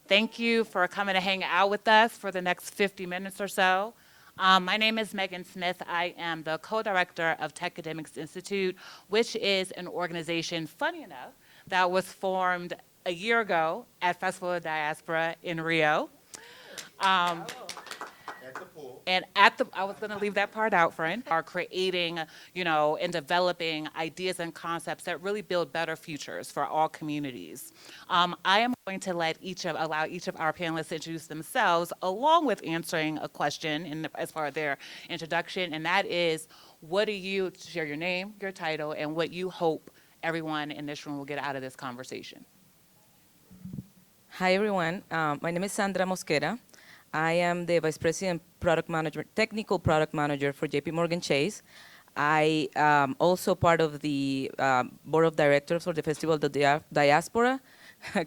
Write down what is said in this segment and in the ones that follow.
Thank you for coming to hang out with us for the next 50 minutes or so. My name is Megan Smith. I am the co-director of Tech Academics Institute, which is an organization, funny enough, that was formed a year ago at Festival of Diaspora in Rio. And I was going to leave that part out, friend, are creating, and developing ideas and concepts that really build better futures for all communities. I am going to allow each of our panelists to introduce themselves, along with answering a question as far as their introduction, and that is, what do you, share your name, your title, and what you hope everyone in this room will get out of this conversation. Hi, everyone. My name is Sandra Mosquera. I am the Vice President Product Manager, Technical Product Manager for JP Morgan Chase. I am also part of the Board of Directors for the Festival of the Diaspora,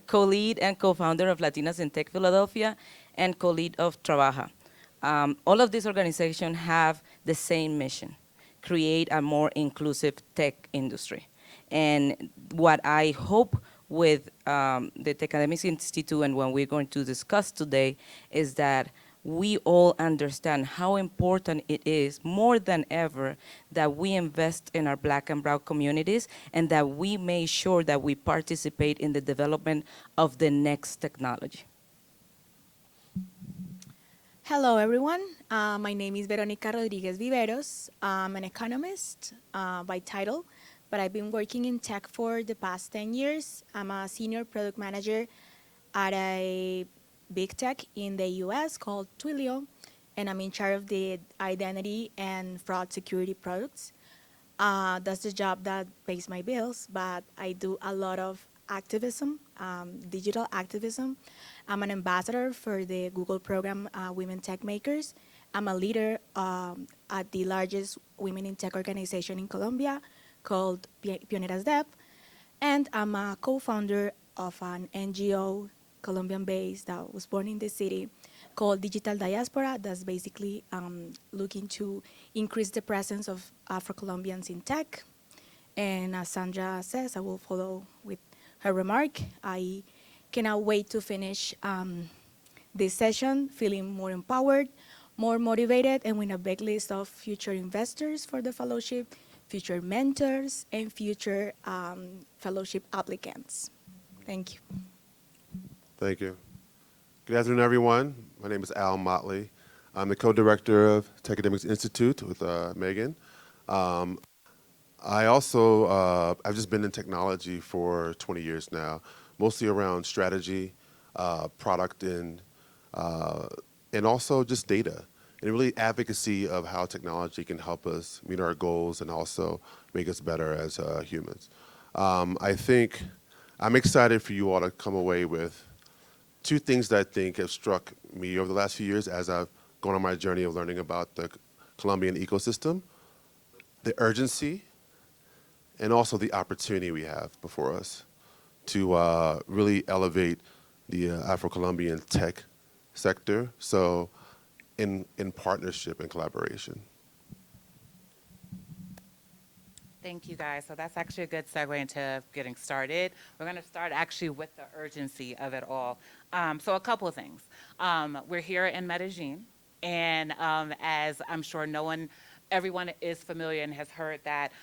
co-lead and co-founder of Latinas in Tech Philadelphia, and co-lead of Trabaja. All of these organizations have the same mission: create a more inclusive tech industry. And what I hope with the Tech Academics Institute and what we're going to discuss today is that we all understand how important it is, more than ever, that we invest in our Black and Brown communities and that we make sure that we participate in the development of the next technology. Hello, everyone. My name is Verónica Rodríguez Viveros. I'm an economist by title, but I've been working in tech for the past 10 years. I'm a senior product manager at a big tech in the US called Twilio, and I'm in charge of the identity and fraud security products. That's the job that pays my bills, but I do a lot of activism, digital activism. I'm an ambassador for the Google program, Women Tech Makers. I'm a leader at the largest women in tech organization in Colombia called Pioneras Dev. And I'm a co-founder of an NGO, Colombian-based, that was born in the city, called Digital Diaspora, that's basically looking to increase the presence of Afro-Colombians in tech. And as Sandra says, I will follow with her remark. I cannot wait to finish this session feeling more empowered, more motivated, and with a big list of future investors for the fellowship, future mentors, and future fellowship applicants. Thank you. Thank you. Good afternoon, everyone. My name is Al Motley. I'm the co-director of Tech Academics Institute with Megan. I also, I've just been in technology for 20 years now, mostly around strategy, product, and also just data, and really advocacy of how technology can help us meet our goals and also make us better as humans. I think I'm excited for you all to come away with two things that I think have struck me over the last few years as I've gone on my journey of learning about the Colombian ecosystem: the urgency and also the opportunity we have before us to really elevate the Afro-Colombian tech sector, so in partnership and collaboration. Thank you, guys. So that's actually a good segue into getting started. We're going to start actually with the urgency of it all. So a couple of things. We're here in Medellin, and as I'm sure everyone is familiar and has heard that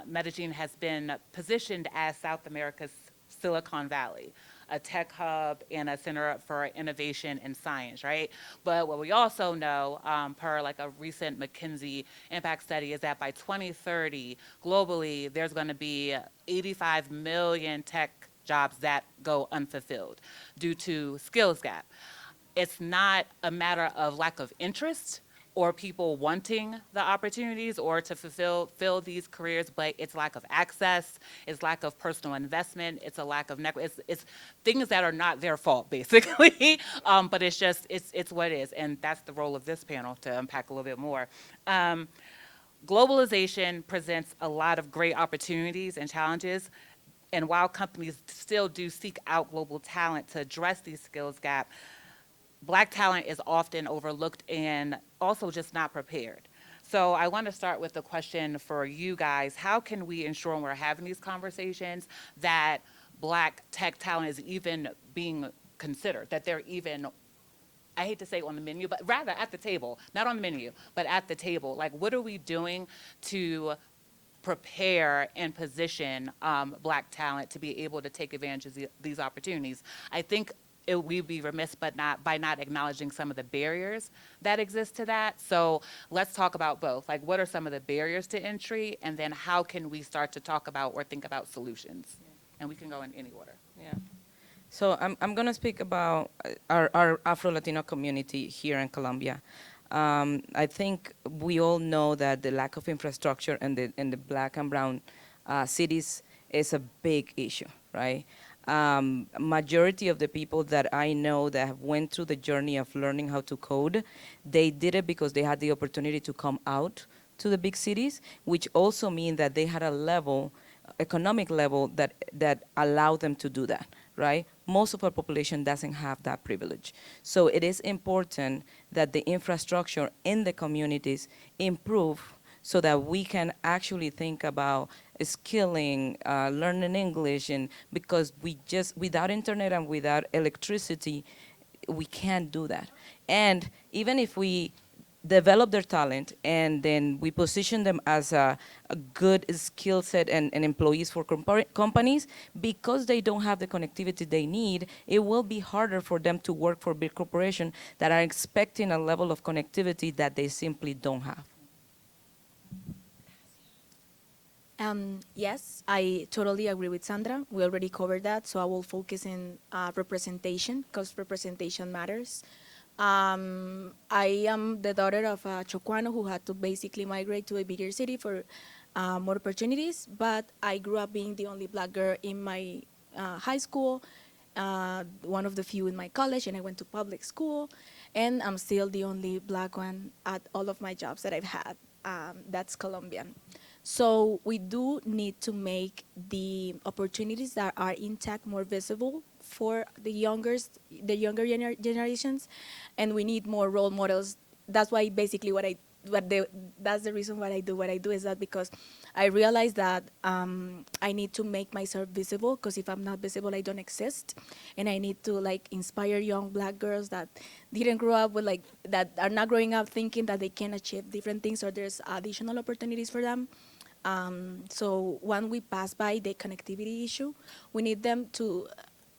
Medellin has been positioned as South America's Silicon Valley, a tech hub and a center for innovation and science, right? But what we also know, per like a recent McKinsey impact study, is that by 2030, globally, there's going to be 85 million tech jobs that go unfulfilled due to skills gap. It's not a matter of lack of interest or people wanting the opportunities or to fill these careers, but it's lack of access, it's lack of personal investment, it's a lack of network, it's things that are not their fault, basically. But it's what it is, and that's the role of this panel to unpack a little bit more. Globalization presents a lot of great opportunities and challenges, and while companies still do seek out global talent to address these skills gap, Black talent is often overlooked and also just not prepared. So I want to start with the question for you guys: how can we ensure when we're having these conversations that Black tech talent is even being considered, that they're even, I hate to say on the menu, but rather at the table, not on the menu, but at the table. Like, what are we doing to prepare and position Black talent to be able to take advantage of these opportunities? I think we'd be remiss by not acknowledging some of the barriers that exist to that. So let's talk about both. Like, what are some of the barriers to entry, and then how can we start to talk about or think about solutions? And we can go in any order. Yeah. So I'm going to speak about our Afro-Latino community here in Colombia. I think we all know that the lack of infrastructure in the Black and brown cities is a big issue, right? Majority of the people that I know that have went through the journey of learning how to code, they did it because they had the opportunity to come out to the big cities, which also means that they had a level, economic level that allowed them to do that, right? Most of our population doesn't have that privilege. So it is important that the infrastructure in the communities improve so that we can actually think about skilling, learning English, and because without internet and without electricity, we can't do that. And even if we develop their talent and then we position them as a good skill set and employees for companies, because they don't have the connectivity they need, it will be harder for them to work for big corporations that are expecting a level of connectivity that they simply don't have. Yes, I totally agree with Sandra. We already covered that, so I will focus in representation, because representation matters. I am the daughter of a Chocuano who had to basically migrate to a bigger city for more opportunities, but I grew up being the only Black girl in my high school, one of the few in my college, and I went to public school, and I'm still the only Black one at all of my jobs that I've had. That's Colombian. So we do need to make the opportunities that are in tech more visible for the younger generations, and we need more role models. That's why basically that's the reason why I do what I do, is that because I realize that I need to make myself visible, because if I'm not visible, I don't exist, and I need to like inspire young Black girls that didn't grow up with that are not growing up thinking that they can achieve different things or there's additional opportunities for them. So when we pass by the connectivity issue, we need them to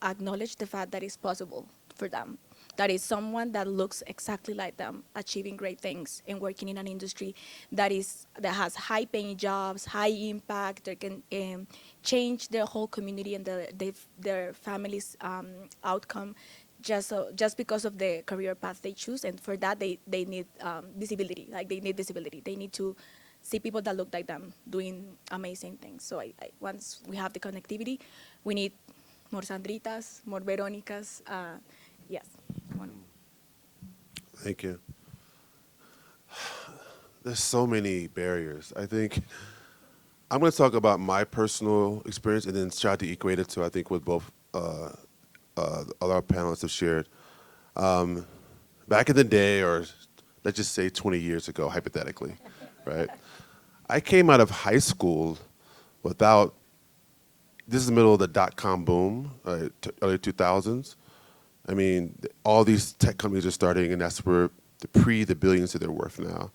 acknowledge the fact that it's possible for them. That is someone that looks exactly like them, achieving great things and working in an industry that has high-paying jobs, high impact, that can change their whole community and their family's outcome just because of the career path they choose. And for that, they need visibility. Like, they need visibility. They need to see people that look like them doing amazing things. So once we have the connectivity, we need more Sandritas, more Veronicas. Yes. Thank you. There's so many barriers. I think I'm going to talk about my personal experience and then try to equate it to, I think, what both other panelists have shared. Back in the day, or let's just say 20 years ago, hypothetically, right? I came out of high school without, this is the middle of the dot-com boom, early 2000s. I mean, all these tech companies are starting, and that's where the billions that they're worth now.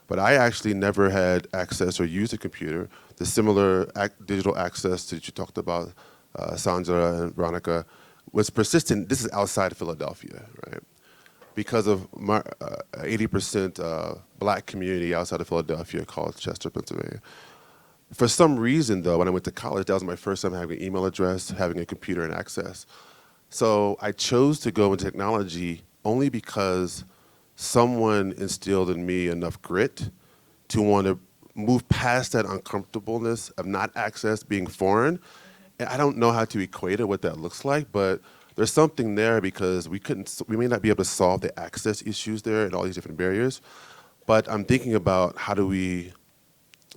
But I actually never had access or used a computer. The similar digital access that you talked about, Sandra and Veronica, was persistent. This is outside of Philadelphia, right? Because of 80% Black community outside of Philadelphia called Chester, Pennsylvania. For some reason, though, when I went to college, that was my first time having an email address, having a computer and access. So I chose to go into technology only because someone instilled in me enough grit to want to move past that uncomfortableness of not access, being foreign. And I don't know how to equate it, what that looks like, but there's something there, because we may not be able to solve the access issues there and all these different barriers, but I'm thinking about how do we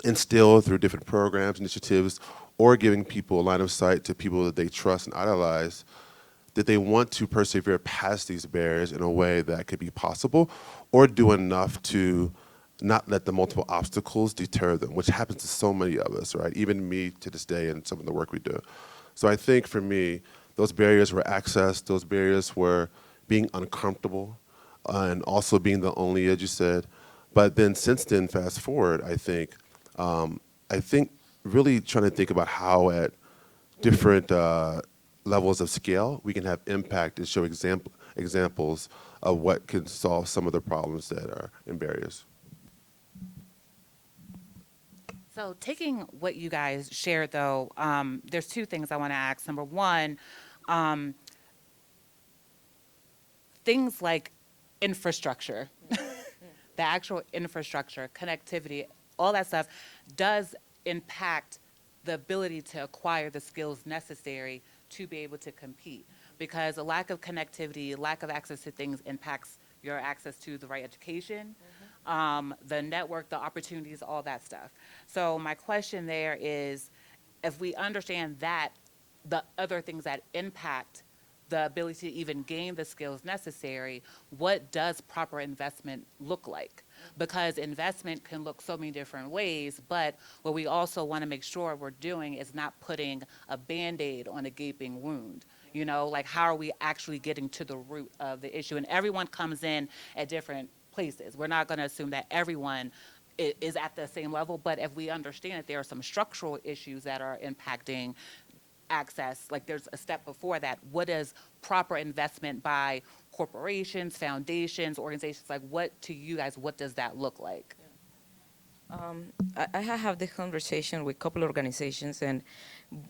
instill through different programs, initiatives, or giving people a line of sight to people that they trust and idolize, that they want to persevere past these barriers in a way that could be possible, or do enough to not let the multiple obstacles deter them, which happens to so many of us, right? Even me to this day and some of the work we do. So I think for me, Those barriers were access. Those barriers were being uncomfortable, and also being the only, as you said. But then since then, fast forward, I think really trying to think about how at different levels of scale we can have impact and show examples of what can solve some of the problems that are in barriers. So taking what you guys shared, though, there's two things I want to ask. Number one, things like infrastructure, the actual infrastructure, connectivity, all that stuff does impact the ability to acquire the skills necessary to be able to compete. Because a lack of connectivity, lack of access to things impacts your access to the right education, the network, the opportunities, all that stuff. So my question there is, if we understand that, the other things that impact the ability to even gain the skills necessary, what does proper investment look like? Because investment can look so many different ways, but what we also want to make sure we're doing is not putting a Band-Aid on a gaping wound. You know, like how are we actually getting to the root of the issue? And everyone comes in at different places. We're not going to assume that everyone is at the same level, but if we understand that there are some structural issues that are impacting access, like there's a step before that. What is proper investment by corporations, foundations, organizations? Like what, to you guys, what does that look like? I have this conversation with a couple of organizations, and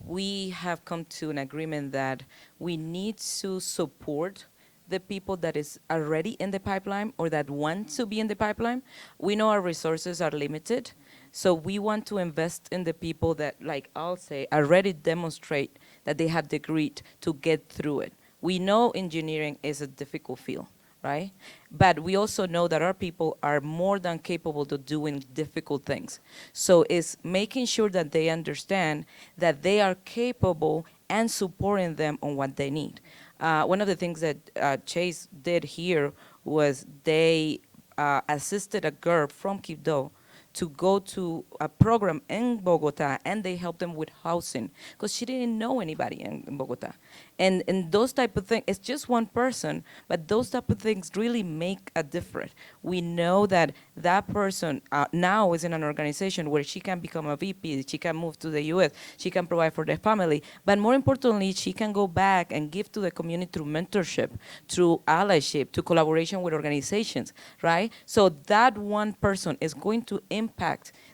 we have come to an agreement that we need to support the people that is already in the pipeline or that want to be in the pipeline. We know our resources are limited, so we want to invest in the people that, like I'll say, already demonstrate that they have the grit to get through it. We know engineering is a difficult field, right? But we also know that our people are more than capable of doing difficult things. So it's making sure that they understand that they are capable and supporting them on what they need. One of the things that Chase did here was they assisted a girl from Quibdó to go to a program in Bogota, and they helped them with housing because she didn't know anybody in Bogota. And those type of things, it's just one person, but those type of things really make a difference. We know that that person now is in an organization where she can become a VP, she can move to the US, she can provide for their family, but more importantly, she can go back and give to the community through mentorship, through allyship, through collaboration with organizations, right? So that one person is going to impact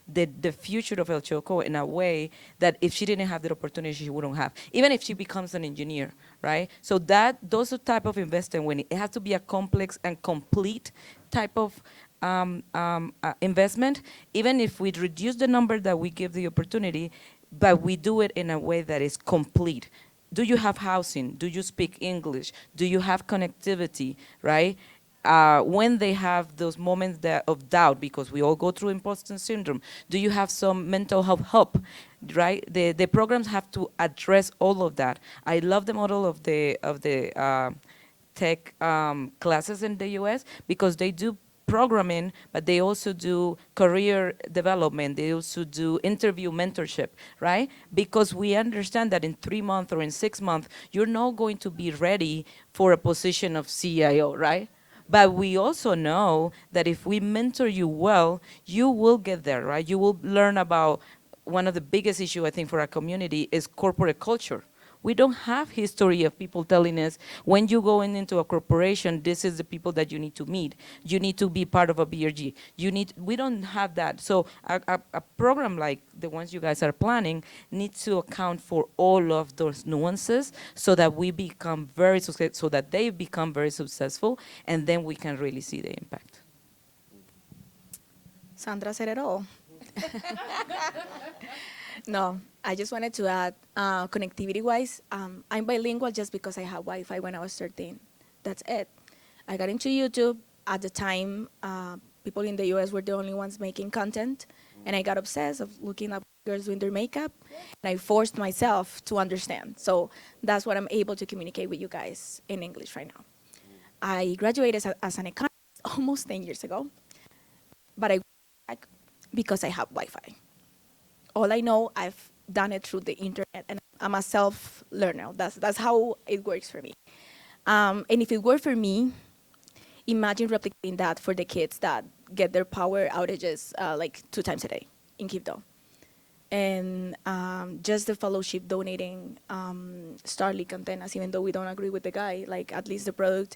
the future of El Choco in a way that if she didn't have that opportunity, she wouldn't have, even if she becomes an engineer, right? So those are type of investment when it has to be a complex and complete type of investment, even if we reduce the number that we give the opportunity, but we do it in a way that is complete. Do you have housing? Do you speak English? Do you have connectivity, right? When they have those moments of doubt, because we all go through imposter syndrome, do you have some mental health help, right? The programs have to address all of that. I love the model of the tech classes in the US because they do programming, but they also do career development. They also do interview mentorship, right? Because we understand that in 3 months or in 6 months, you're not going to be ready for a position of CIO, right? But we also know that if we mentor you well, you will get there, right? You will learn about one of the biggest issues, I think, for our community is corporate culture. We don't have history of people telling us, when you go into a corporation, this is the people that you need to meet. You need to be part of a BRG. We don't have that. So a program like the ones you guys are planning needs to account for all of those nuances so that we become very successful, so that they become very successful, and then we can really see the impact. Sandra said it all. No, I just wanted to add, connectivity-wise, I'm bilingual just because I had Wi-Fi when I was 13. That's it. I got into YouTube. At the time, people in the US were the only ones making content, and I got obsessed of looking up girls doing their makeup, and I forced myself to understand. So that's what I'm able to communicate with you guys in English right now. I graduated as an economist almost 10 years ago, but I went back because I have Wi-Fi. All I know, I've done it through the internet, and I'm a self-learner. That's how it works for me. And if it worked for me, imagine replicating that for the kids that get their power outages like 2 times a day in Quibdó. And just the fellowship donating Starlink antennas, even though we don't agree with the guy, like at least the product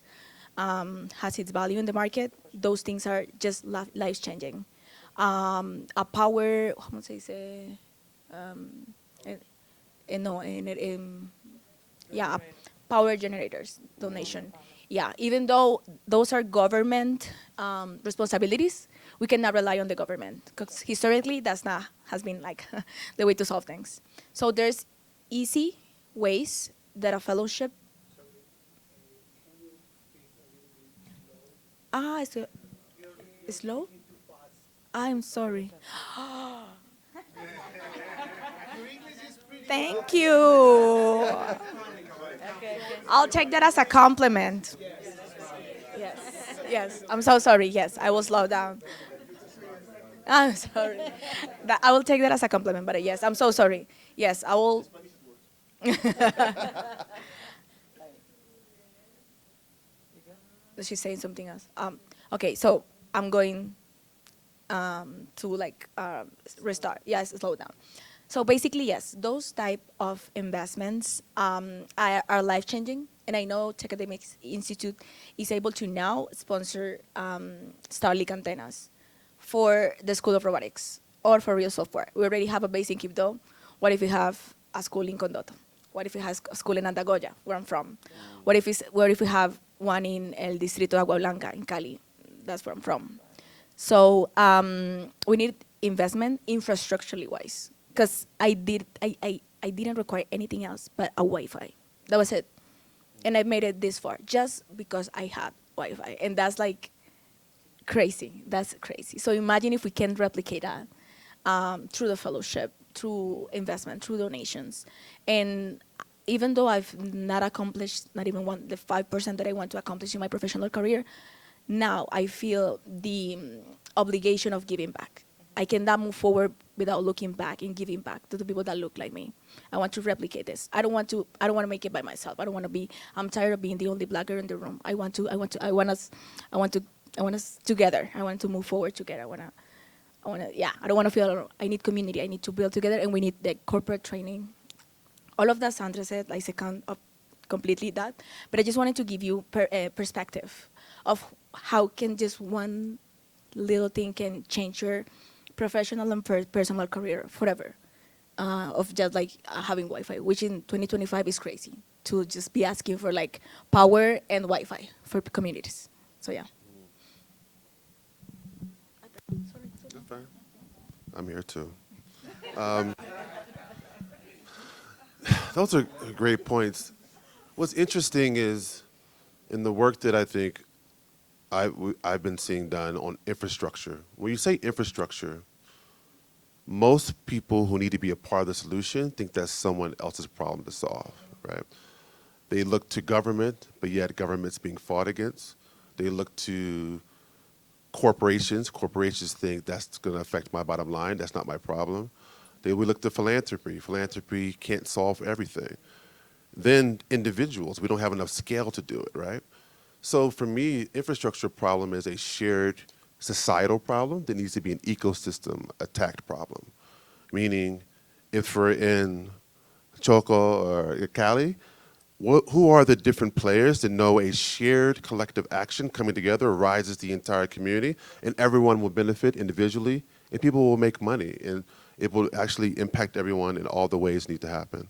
has its value in the market. Those things are just life-changing. A power, ¿cómo se dice? No, yeah, power generators donation. Yeah, even though those are government responsibilities, we cannot rely on the government because historically that's not has been like the way to solve things. So there's easy ways that a fellowship. It's slow. I'm sorry. Thank you. I'll take that as a compliment. Yes, yes. I'm so sorry. Yes, I will slow down. I'm sorry. I will take that as a compliment, but yes, I'm so sorry. Yes, I will. She's saying something else. Okay, so I'm going to like restart. Slow down. So basically, yes, those type of investments are life-changing. And I know Tech Academics Institute is able to now sponsor Starlink antennas for the School of Robotics or for real software. We already have a base in Quibdó. What if we have a school in Condoto? What if we have a school in Andagoya, where I'm from? What if we have one in El Distrito de Agua Blanca in Cali? That's where I'm from. So we need investment infrastructurally wise, because I didn't require anything else but a Wi-Fi. That was it. And I made it this far just because I had Wi-Fi. And that's like crazy. That's crazy. So imagine if we can replicate that through the fellowship, through investment, through donations. And even though I've not accomplished, not even the 5% that I want to accomplish in my professional career, now I feel the obligation of giving back. I cannot move forward without looking back and giving back to the people that look like me. I want to replicate this. I don't want to make it by myself. I'm tired of being the only black girl in the room. I want us together. I want to move forward together. I don't want to feel alone. I need community. I need to build together, and we need the corporate training. All of that Sandra said, I second completely that. But I just wanted to give you perspective of how can just one little thing can change your professional and personal career forever, of just like having Wi-Fi, which in 2025 is crazy to just be asking for like power and Wi-Fi for communities. So yeah. That's fine. I'm here too. Those are great points. What's interesting is in the work that I think I've been seeing done on infrastructure. When you say infrastructure, most people who need to be a part of the solution think that's someone else's problem to solve, right? They look to government, but yet government's being fought against. They look to corporations. Corporations think that's going to affect my bottom line. That's not my problem. We look to philanthropy. Philanthropy can't solve everything. Then individuals, we don't have enough scale to do it, right? So for me, infrastructure problem is a shared societal problem that needs to be an ecosystem attacked problem. Meaning, if we're in Choco or Cali, who are the different players that know a shared collective action coming together rises the entire community, and everyone will benefit individually, and people will make money, and it will actually impact everyone in all the ways need to happen.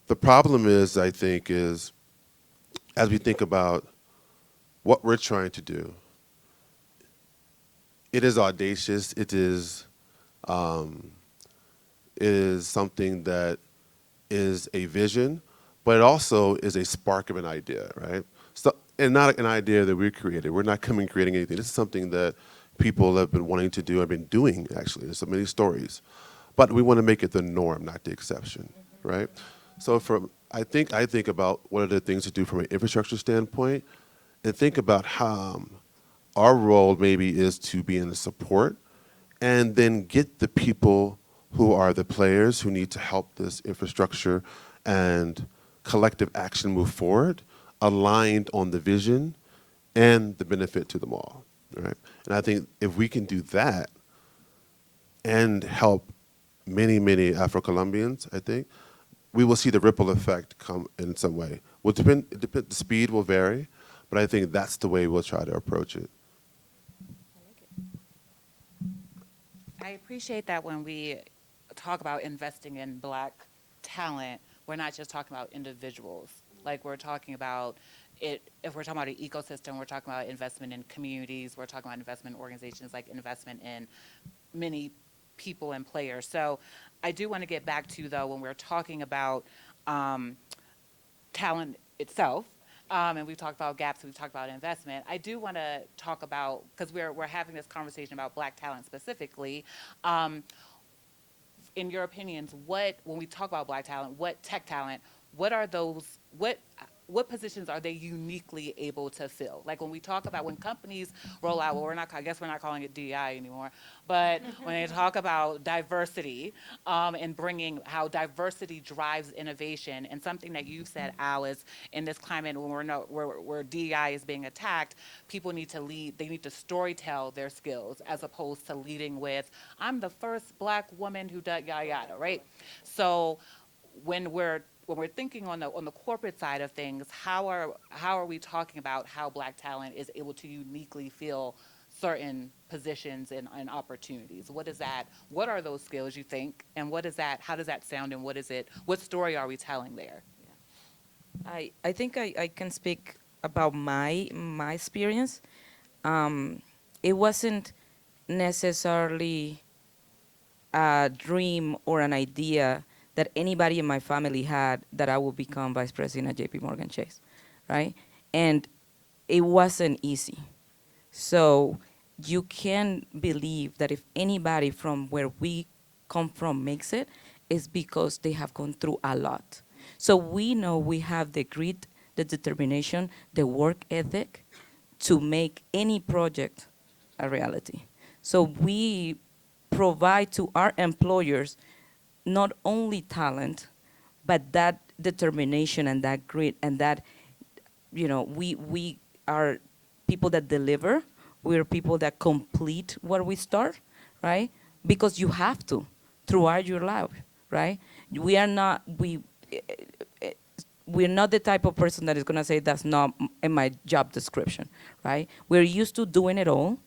The problem is, I think, is as we think about what we're trying to do, it is audacious. It is something that is a vision, but it also is a spark of an idea, right? So, and not an idea that we created. We're not creating anything. This is something that people have been wanting to do, have been doing, actually. There's so many stories. But we want to make it the norm, not the exception, right? So I think about what are the things to do from an infrastructure standpoint, and think about how our role maybe is to be in the support, and then get the people who are the players who need to help this infrastructure and collective action move forward, aligned on the vision and the benefit to them all, right? And I think if we can do that and help many, many Afro-Colombians, I think, we will see the ripple effect come in some way. The speed will vary, but I think that's the way we'll try to approach it. I appreciate that when we talk about investing in Black talent, we're not just talking about individuals. Like we're talking about it, if we're talking about an ecosystem, we're talking about investment in communities, we're talking about investment in organizations, like investment in many people and players. So I do want to get back to, though, when we're talking about talent itself, and we've talked about gaps, we've talked about investment. I do want to talk about, because we're having this conversation about Black talent specifically. In your opinions, when we talk about Black talent, what tech talent, what are those, what positions are they uniquely able to fill? Like when we talk about, when companies roll out, well, I guess we're not calling it DEI anymore, but when they talk about diversity, and bringing how diversity drives innovation, and something that you said, Al, is in this climate when where DEI is being attacked, people need to lead, they need to storytell their skills as opposed to leading with, I'm the first Black woman who does yada yada, right? So when we're thinking on the corporate side of things, how are we talking about how Black talent is able to uniquely fill certain positions and opportunities? What are those skills, you think, and how does that sound, and what story are we telling there? I think I can speak about my experience. It wasn't necessarily a dream or an idea that anybody in my family had that I would become vice president at JP Morgan Chase, right? And it wasn't easy. So you can believe that if anybody from where we come from makes it, it's because they have gone through a lot. So we know we have the grit, the determination, the work ethic to make any project a reality. So we provide to our employers not only talent, but that determination and that grit and that, we are people that deliver. We're people that complete what we start, right? Because you have to throughout your life, right? We're not the type of person that is gonna say that's not in my job description, right? We're used to doing it all,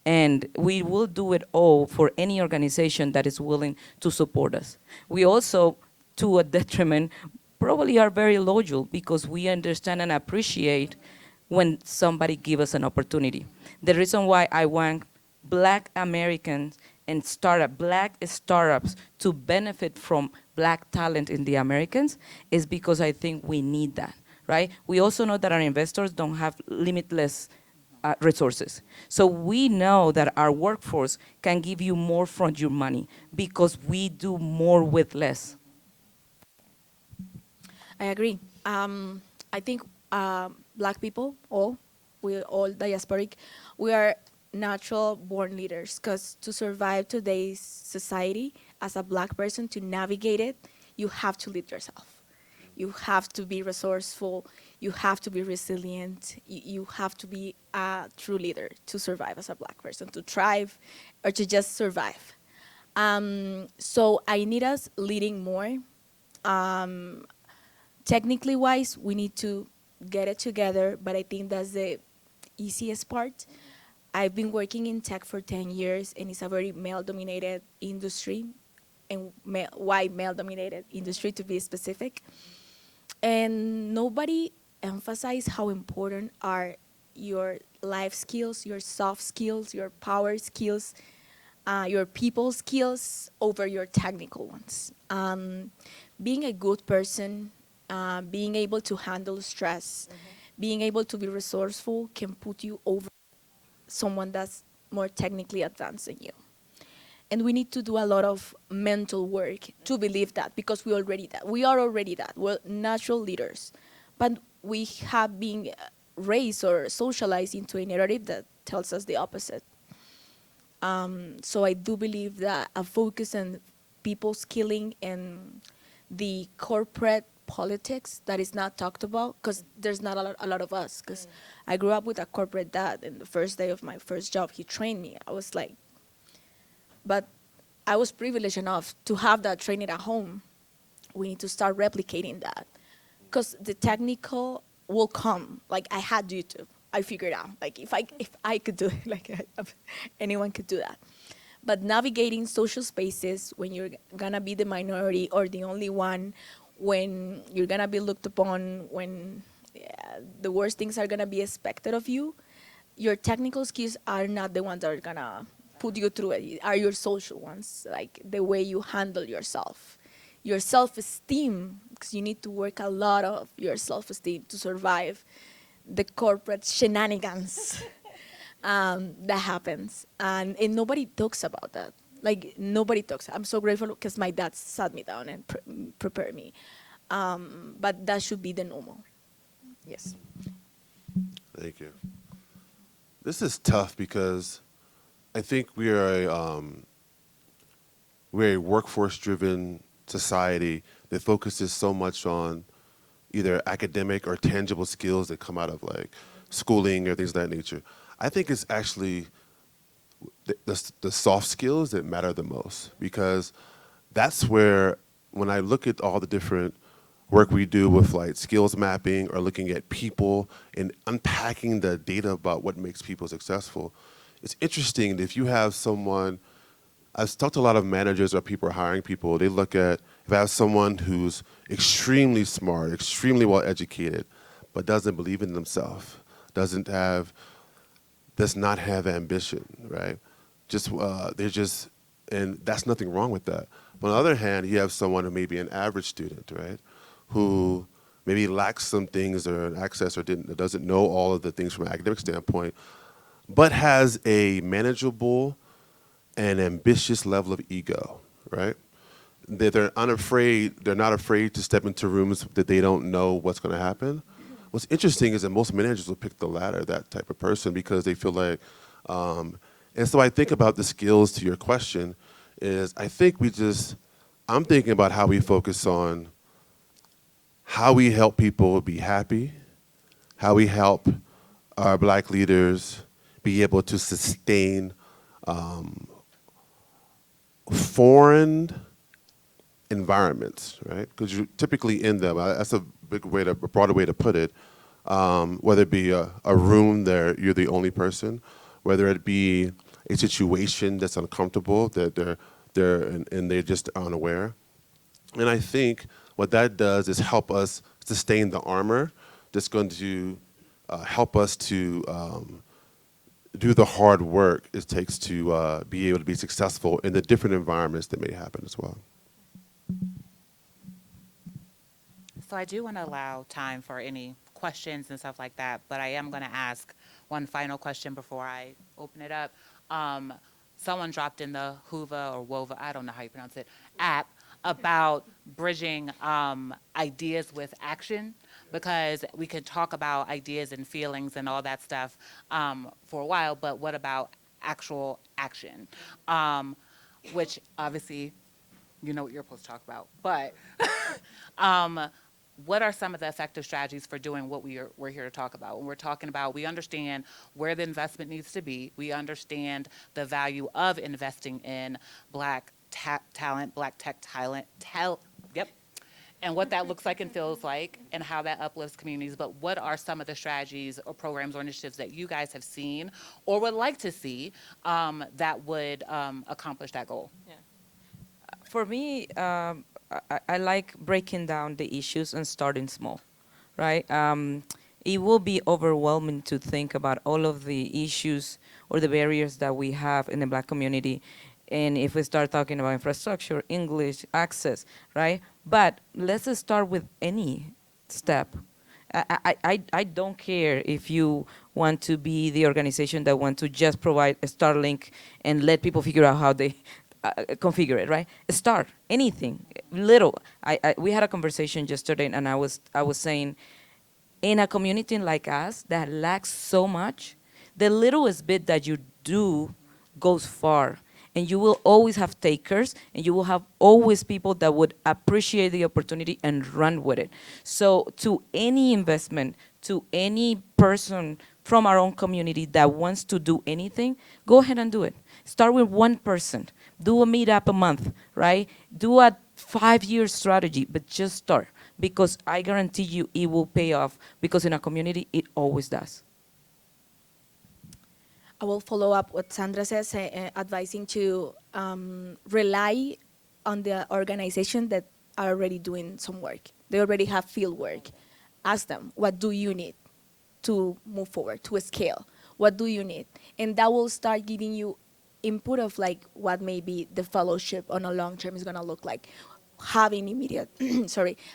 and we will do it all for any organization that is willing to support us. We also, to a detriment, probably are very loyal because we understand and appreciate when somebody gives us an opportunity. The reason why I want Black Americans and Black startups to benefit from Black talent in the Americans is because I think we need that, right? We also know that our investors don't have limitless resources. So we know that our workforce can give you more from your money because we do more with less. I agree. I think Black people, we all diasporic, we are natural born leaders because to survive today's society as a Black person, to navigate it, you have to lead yourself. You have to be resourceful. You have to be resilient. You have to be a true leader to survive as a Black person, to thrive or to just survive. So I need us leading more. Technically wise, we need to get it together, but I think that's the easiest part. I've been working in tech for 10 years, and it's a very male-dominated industry, and white male-dominated industry to be specific. And nobody emphasized how important are your life skills, your soft skills, your power skills, your people skills over your technical ones. Being a good person, being able to handle stress, being able to be resourceful can put you over someone that's more technically advanced than you. And we need to do a lot of mental work to believe that, because we are already that. We're natural leaders. But we have been raised or socialized into a narrative that tells us the opposite. So I do believe that a focus on people skilling and the corporate politics that is not talked about because there's not a lot of us. Because I grew up with a corporate dad, and the first day of my first job, he trained me. I was like, but I was privileged enough to have that training at home. We need to start replicating that because the technical will come. Like I had YouTube. I figured out like if I could do it, like anyone could do that. But navigating social spaces when you're gonna be the minority or the only one, when you're gonna be looked upon, when the worst things are gonna be expected of you, your technical skills are not the ones that are gonna put you through it. Are your social ones, like the way you handle yourself, your self-esteem, because you need to work a lot of your self-esteem to survive the corporate shenanigans that happens, and nobody talks about that. Like nobody talks. I'm so grateful because my dad sat me down and prepared me. But that should be the normal. Yes. Thank you. This is tough because I think we're a workforce-driven society that focuses so much on either academic or tangible skills that come out of like schooling or things of that nature. I think it's actually the soft skills that matter the most, because that's where, when I look at all the different work we do with like skills mapping or looking at people and unpacking the data about what makes people successful, it's interesting that if you have someone, I've talked to a lot of managers or people hiring people, they look at, if I have someone who's extremely smart, extremely well educated, but doesn't believe in themselves, does not have ambition, right? And that's nothing wrong with that. But on the other hand, you have someone who may be an average student, right? Who maybe lacks some things or access or doesn't know all of the things from an academic standpoint, but has a manageable and ambitious level of ego, right? They're not afraid to step into rooms that they don't know what's going to happen. What's interesting is that most managers will pick the latter, that type of person, because they feel like, and so I think about the skills to your question is, I'm thinking about how we focus on how we help people be happy, how we help our Black leaders be able to sustain foreign environments, right? Because you're typically in them. That's a broader way to put it. Whether it be a room there, you're the only person, whether it be a situation that's uncomfortable, that they're just unaware. And I think what that does is help us sustain the armor that's going to help us to do the hard work it takes to be able to be successful in the different environments that may happen as well. So I do want to allow time for any questions and stuff like that, but I am going to ask one final question before I open it up. Someone dropped in the Hoover or Wova, I don't know how you pronounce it, app about bridging ideas with action, because we could talk about ideas and feelings and all that stuff for a while, but what about actual action? Which obviously, you know what you're supposed to talk about, but what are some of the effective strategies for doing what we're here to talk about? When we're talking about, we understand where the investment needs to be. We understand the value of investing in Black talent, Black tech talent, and what that looks like and feels like and how that uplifts communities. But what are some of the strategies or programs or initiatives that you guys have seen or would like to see that would accomplish that goal? Yeah. For me, I like breaking down the issues and starting small, right? It will be overwhelming to think about all of the issues or the barriers that we have in the Black community. And if we start talking about infrastructure, English, access, right? But let's just start with any step. I don't care if you want to be the organization that want to just provide a Starlink and let people figure out how they configure it, right? Start anything little. We had a conversation yesterday, and I was saying, in a community like us that lacks so much, the littlest bit that you do goes far. and you will always have takers, and you will have always people that would appreciate the opportunity and run with it. So to any investment, to any person from our own community that wants to do anything, go ahead and do it. Start with one person. Do a meetup a month, right? Do a 5-year strategy, but just start, because I guarantee you it will pay off, because in a community, it always does. I will follow up what Sandra says, advising to rely on the organization that are already doing some work. They already have field work. Ask them, what do you need to move forward, to scale? What do you need? And that will start giving you input of like what maybe the fellowship on a long term is gonna look like. Having immediate,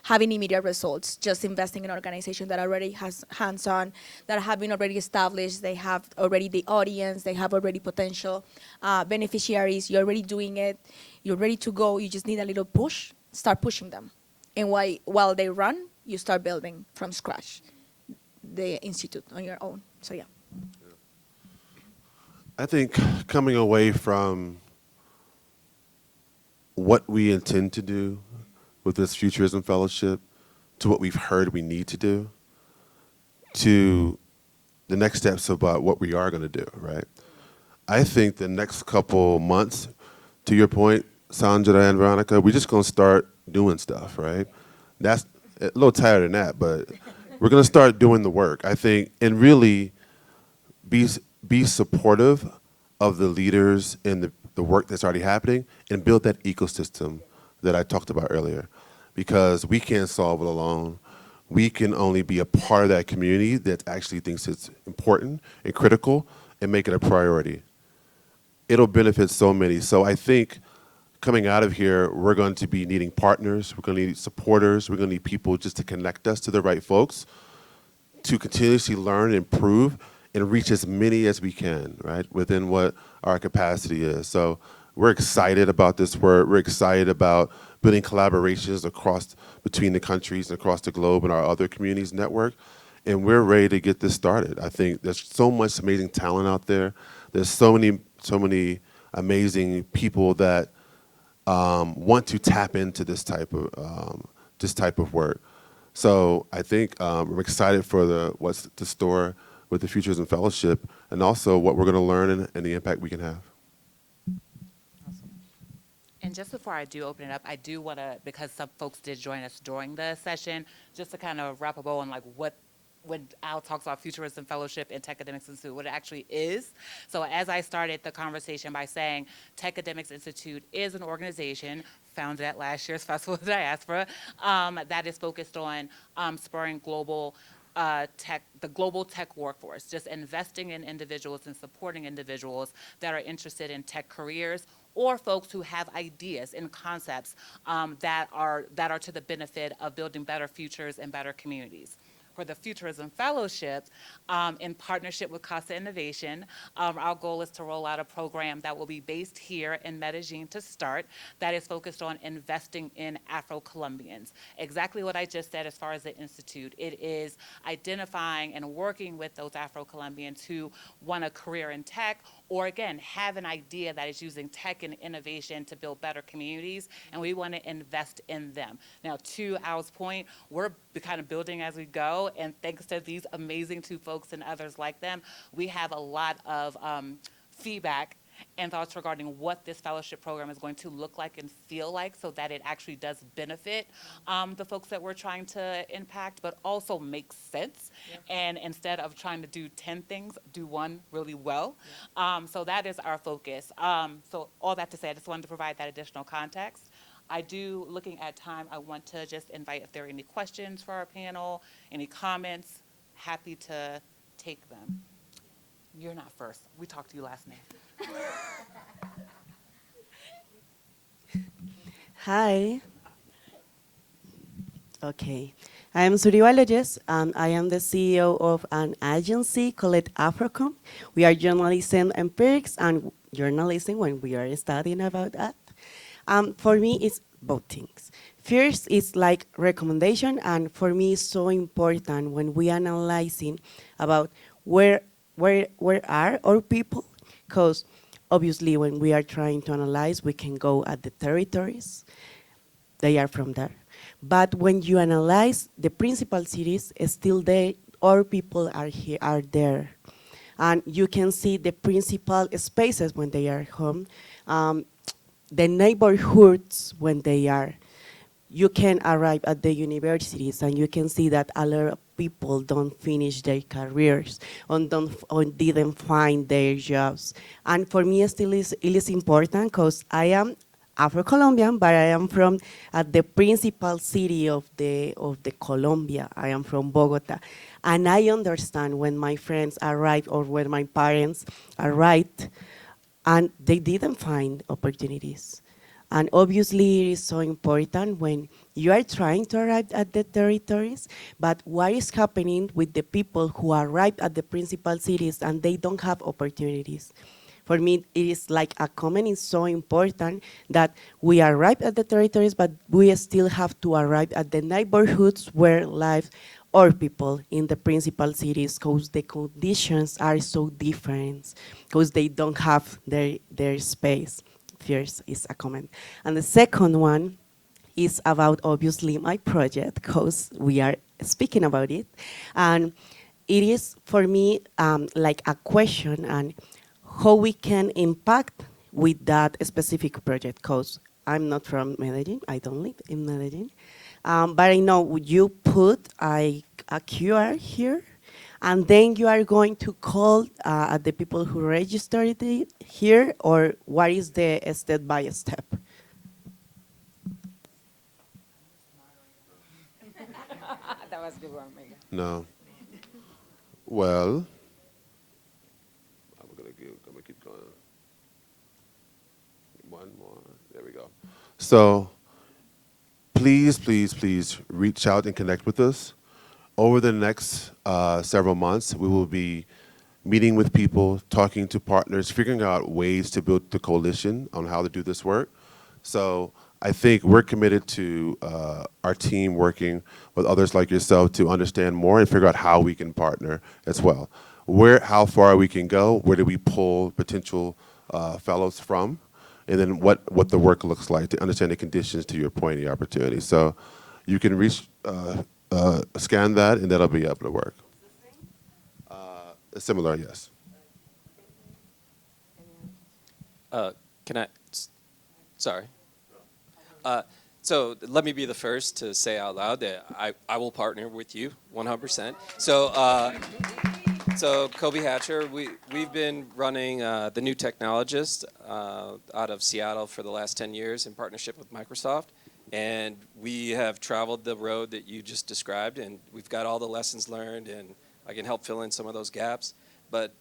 having immediate results, just investing in an organization that already has hands-on, that have been already established, they have already the audience, they have already potential beneficiaries, you're already doing it, you're ready to go, you just need a little push, start pushing them. And while they run, you start building from scratch the institute on your own, so yeah. I think coming away from what we intend to do with this Futurism Fellowship to what we've heard we need to do to the next steps about what we are going to do, right? I think the next couple months, to your point, Sandra and Veronica, we're just going to start doing stuff, right? That's a little tighter than that, but we're going to start doing the work, I think, and really be supportive of the leaders and the work that's already happening, and build that ecosystem that I talked about earlier. Because we can't solve it alone. We can only be a part of that community that actually thinks it's important and critical and make it a priority. It'll benefit so many. So I think coming out of here, we're going to be needing partners, we're going to need supporters, we're going to need people just to connect us to the right folks, to continuously learn and improve and reach as many as we can, right, within what our capacity is. So we're excited about this work. We're excited about building collaborations between the countries and across the globe and our other communities network. And we're ready to get this started. I think there's so much amazing talent out there. There's so many amazing people that want to tap into this type of work. So I think we're excited for what's to store with the Futurism Fellowship, and also what we're going to learn and the impact we can have. And just before I do open it up, I do want to, because some folks did join us during the session, just to kind of wrap a bow on like when Al talks about Futurism Fellowship and Tech Academics Institute, what it actually is. So as I started the conversation by saying Tech Academics Institute is an organization founded at last year's Festival of Diaspora that is focused on spurring the global tech workforce, just investing in individuals and supporting individuals that are interested in tech careers, or folks who have ideas and concepts that are to the benefit of building better futures and better communities. For the Futurism Fellowship, in partnership with Casa Innovation, our goal is to roll out a program that will be based here in Medellin to start, that is focused on investing in Afro-Colombians. Exactly what I just said as far as the Institute. It is identifying and working with those Afro-Colombians who want a career in tech, or again, have an idea that is using tech and innovation to build better communities, and we want to invest in them. Now, to Al's point, we're kind of building as we go, and thanks to these amazing two folks and others like them, we have a lot of feedback and thoughts regarding what this fellowship program is going to look like and feel like, so that it actually does benefit the folks that we're trying to impact, but also makes sense. Yeah. And instead of trying to do 10 things, do one really well. Yeah. So that is our focus. So all that to say, I just wanted to provide that additional context. I do, looking at time, I want to just invite if there are any questions for our panel, any comments, happy to take them. You're not first. We talked to you last night. Hi. Okay. I am Suribalogis, and I am the CEO of an agency called Afrocom. We are journalism empirics and journalism when we are studying about that. For me, it's both things. First, it's like recommendation, and for me, it's so important when we analyzing about where are our people, because Obviously, when we are trying to analyze, we can go at the territories. They are from there. But when you analyze the principal cities, still they, our people are here, are there. And you can see the principal spaces when they are home, the neighborhoods when they are. You can arrive at the universities and you can see that a lot of people don't finish their careers or didn't find their jobs. And for me, it is important because I am Afro-Colombian, but I am from the principal city of the Colombia. I am from Bogota. And I understand when my friends arrive or when my parents arrived and they didn't find opportunities. And obviously, it is so important when you are trying to arrive at the territories, but what is happening with the people who arrive at the principal cities and they don't have opportunities? For me, it is like a comment is so important that we arrive at the territories, but we still have to arrive at the neighborhoods where live our people in the principal cities because the conditions are so different, because they don't have their space. First is a comment. And the second one is about obviously my project because we are speaking about it. And it is for me like a question and how we can impact with that specific project because I'm not from Medellin, I don't live in Medellin. But I know would you put a QR here and then you are going to call the people who registered it here, or what is the step by step? That was a good one, Megan. No. Well, I'm gonna keep going. One more. There we go. So please, please, please reach out and connect with us. Over the next several months, we will be meeting with people, talking to partners, figuring out ways to build the coalition on how to do this work. So I think we're committed to our team working with others like yourself to understand more and figure out how we can partner as well. How far we can go, where do we pull potential fellows from, and then what the work looks like to understand the conditions, to your point, the opportunity. So you can scan that, and that'll be able to work. Similar, yes. Can I, sorry. So let me be the first to say out loud that I will partner with you 100%. So Kobe Hatcher, we've been running the New Technologist out of Seattle for the last 10 years in partnership with Microsoft. And we have traveled the road that you just described, and we've got all the lessons learned, and I can help fill in some of those gaps. But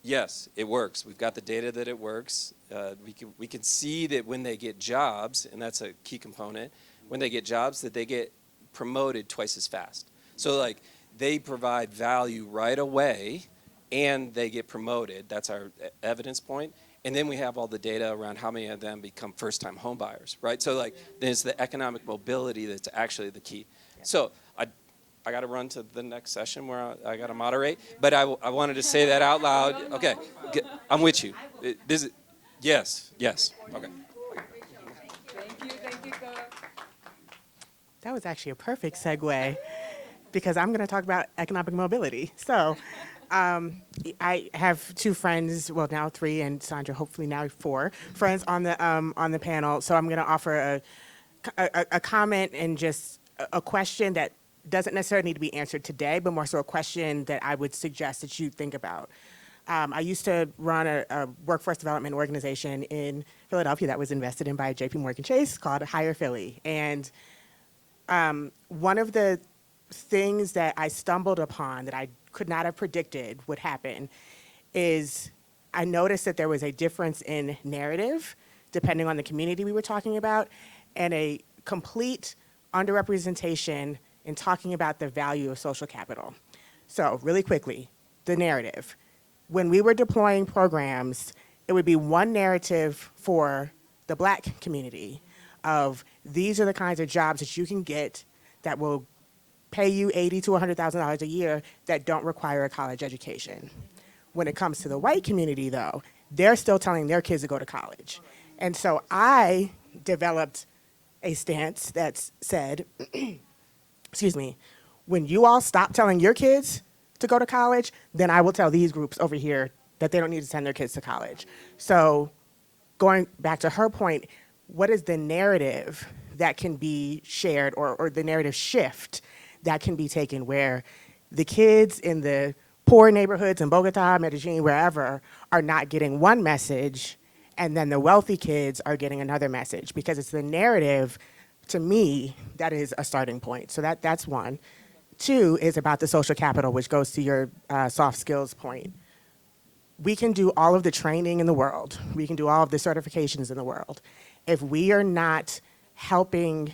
yes, it works. We've got the data that it works. We can see that when they get jobs, and that's a key component, when they get jobs, that they get promoted twice as fast. So like they provide value right away, and they get promoted. That's our evidence point. And then we have all the data around how many of them become first-time home buyers, right? So like there's the economic mobility that's actually the key. So I got to run to the next session where I got to moderate, but I wanted to say that out loud. Okay, I'm with you. Yes, okay. Thank you, That was actually a perfect segue because I'm going to talk about economic mobility. So I have two friends, well now three, and Sandra hopefully now 4 friends on the panel. So I'm going to offer a comment and just a question that doesn't necessarily need to be answered today, but more so a question that I would suggest that you think about. I used to run a workforce development organization in Philadelphia that was invested in by JP Chase called Hire Philly. And one of the things that I stumbled upon that I could not have predicted would happen is I noticed that there was a difference in narrative depending on the community we were talking about, and a complete underrepresentation in talking about the value of social capital. So really quickly, the narrative. When we were deploying programs, it would be one narrative for the Black community of these are the kinds of jobs that you can get that will pay you $80,000 to $100,000 a year that don't require a college education. When it comes to the white community though, they're still telling their kids to go to college. And so I developed a stance that said, excuse me, when you all stop telling your kids to go to college, then I will tell these groups over here that they don't need to send their kids to college. So going back to her point, what is the narrative that can be shared, or the narrative shift that can be taken where the kids in the poor neighborhoods in Bogota, Medellin, wherever, are not getting one message, and then the wealthy kids are getting another message? Because it's the narrative, to me, that is a starting point. So that's one. Two is about the social capital, which goes to your soft skills point. We can do all of the training in the world. We can do all of the certifications in the world. If we are not helping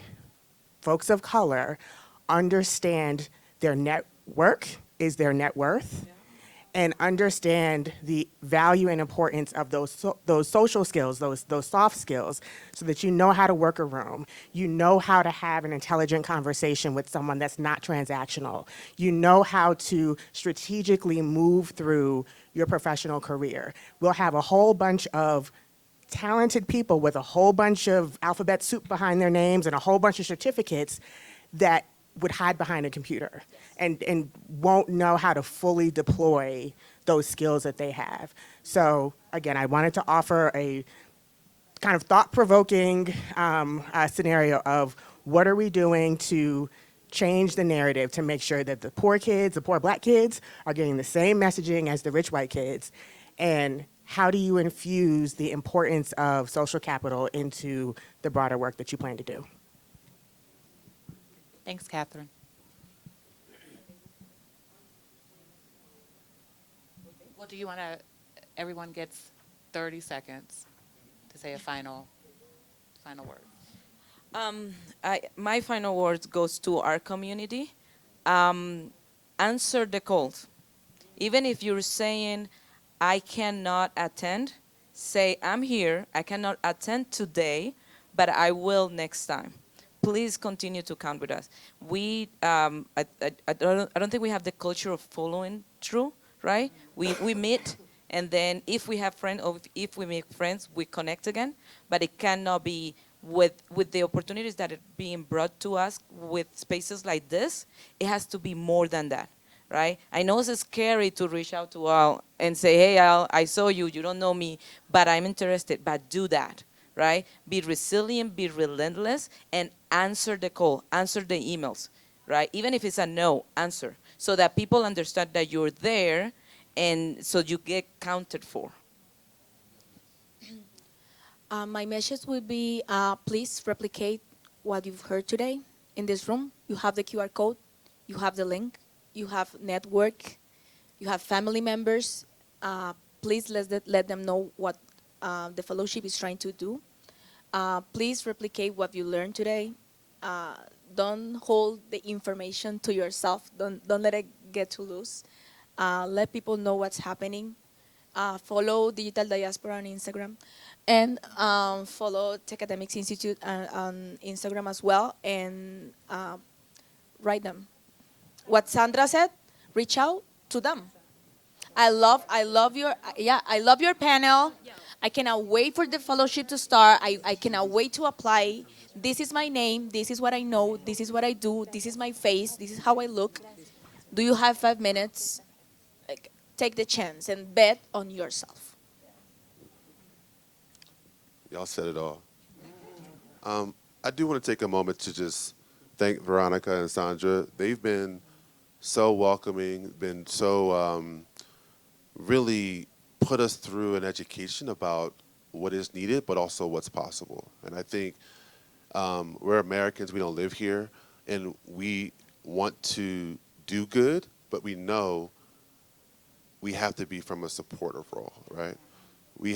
folks of color understand their network is their net worth, and understand the value and importance of those social skills, those soft skills, so that you know how to work a room, you know how to have an intelligent conversation with someone that's not transactional, you know how to strategically move through your professional career. We'll have a whole bunch of talented people with a whole bunch of alphabet soup behind their names and a whole bunch of certificates that would hide behind a computer and won't know how to fully deploy those skills that they have. So again, I wanted to offer a kind of thought-provoking scenario of what are we doing to change the narrative to make sure that the poor kids, the poor black kids, are getting the same messaging as the rich white kids, and how do you infuse the importance of social capital into the broader work that you plan to do? Thanks, Catherine. Well, do you want to, everyone gets 30 seconds to say a final word. My final words goes to our community. Answer the calls. Even if you're saying, I cannot attend, say, I'm here, I cannot attend today, but I will next time. Please continue to count with us. I don't think we have the culture of following through, right? We meet, and then if we have friends, or if we make friends, we connect again, but it cannot be with the opportunities that are being brought to us with spaces like this. It has to be more than that. Right? I know it's scary to reach out to Al and say, hey, Al, I saw you, you don't know me, but I'm interested. But do that, right? Be resilient, be relentless, and answer the call, answer the emails, right? Even if it's a no, answer, so that people understand that you're there, and so you get counted for. My message would be, please replicate what you've heard today in this room. You have the QR code, you have the link, you have network, you have family members. Please let them know what the fellowship is trying to do. Please replicate what you learned today. Don't hold the information to yourself. Don't let it get too loose. Let people know what's happening. Follow Digital Diaspora on Instagram, and follow Tech Academics Institute on Instagram as well, and write them. What Sandra said, reach out to them. I love your panel. I cannot wait for the fellowship to start. I cannot wait to apply. This is my name. This is what I know. This is what I do. This is my face. This is how I look. Do you have 5 minutes? Like, take the chance and bet on yourself. Y'all said it all. I do want to take a moment to just thank Veronica and Sandra. They've been so welcoming, been so really put us through an education about what is needed, but also what's possible. And I think we're Americans, we don't live here, and we want to do good, but we know we have to be from a supportive role, right? We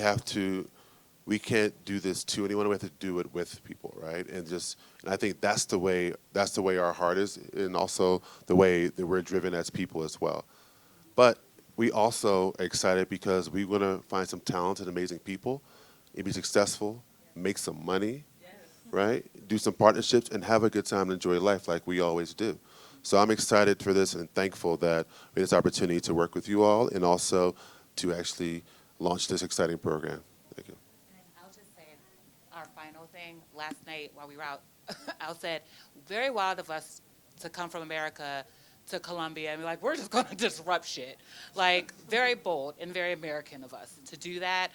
can't do this to anyone. We have to do it with people, right? And I think that's the way our heart is, and also the way that we're driven as people as well. But we also are excited because we want to find some talented, amazing people and be successful, make some money, right? Do some partnerships and have a good time and enjoy life like we always do. So I'm excited for this and thankful that we had this opportunity to work with you all, and also to actually launch this exciting program. Thank you. And I'll just say our final thing. Last night while we were out, Al said, very wild of us to come from America to Colombia and be like, we're just going to disrupt shit. Like, very bold and very American of us to do that.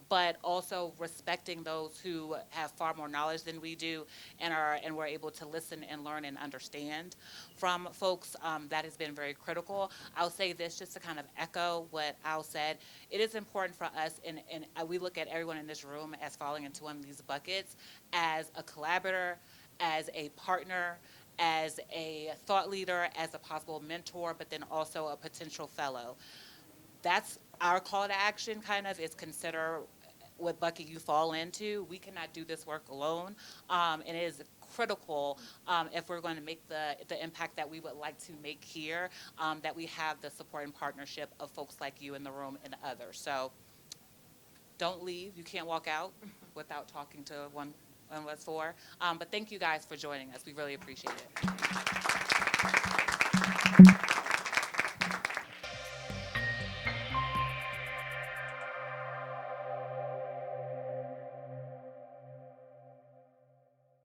But also respecting those who have far more knowledge than we do and we're able to listen and learn and understand from folks. That has been very critical. I'll say this just to kind of echo what Al said. It is important for us, and we look at everyone in this room as falling into one of these buckets, as a collaborator, as a partner, as a thought leader, as a possible mentor, but then also a potential fellow. That's our call to action, kind of, is consider what bucket you fall into. We cannot do this work alone, and it is critical if we're going to make the impact that we would like to make here, that we have the support and partnership of folks like you in the room and others. So don't leave. You can't walk out without talking to one of us four. But thank you guys for joining us. We really appreciate it.